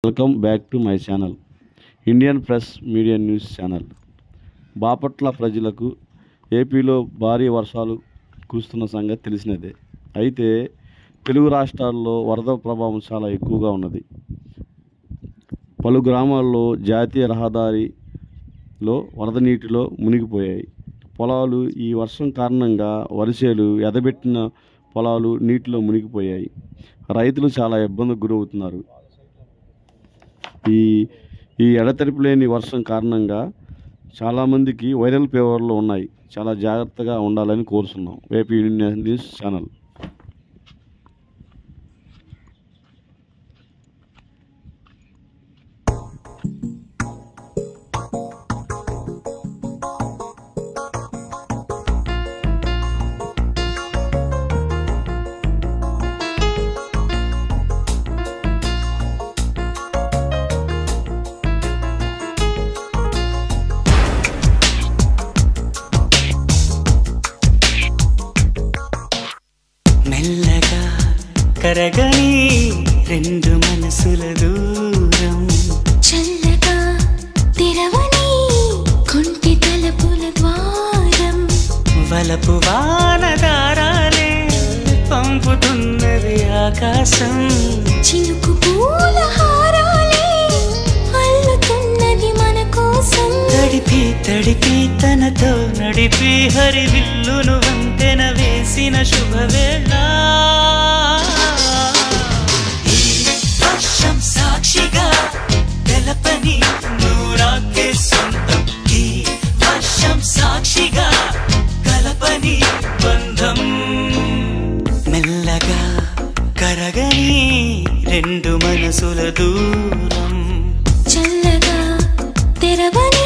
Welcome back to my channel Indian press media news channel. Bapatla ప్రజలకు ఏపీలో భారీ వర్షాలు కురుస్తున్న సంగతి తెలిసినదే. అయితే తెలుగు రాష్ట్రాల్లో వరద ప్రభావం చాలా ఎక్కువగా ఉన్నది. పలు గ్రామాల్లో జాతీయ రహదారిలో వరద నీటిలో మునిగిపోయాయి. పొలాలు ఈ వర్షం కారణంగా వరిసేలు ఎదబెట్టిన పొలాలు నీటిలో మునిగిపోయాయి. రైతులు చాలా ఇబ్బందికి గురవుతున్నారు. ఈ ఎడతెరిపి లేని వర్షం కారణంగా చాలామందికి వైరల్ ఫీవర్లు ఉన్నాయి. చాలా జాగ్రత్తగా ఉండాలని కోరుతున్నాం. AP news channel. మెల్లగా కరగని రెండు మనసుల దూరం, చల్లగా తెరవని కొంటి తలుపుల ద్వారం, వలపు వానదారాలే పంపుతున్నది ఆకాశం, చినుకు పూల హారాలే అల్లుతున్నది మన కోసం. తడిపి తడిపి తనతో నడిపి హరివిల్లును వంతెన వేసిన శుభవేళ. ఈ వర్షం సాక్షిగా తెలపని నూరాకే సొంతం, ఈ వర్షం సాక్షిగా కలపని బంధం. మెల్లగా కరగని రెండు మనసుల దూరం, చల్లగా తెరవని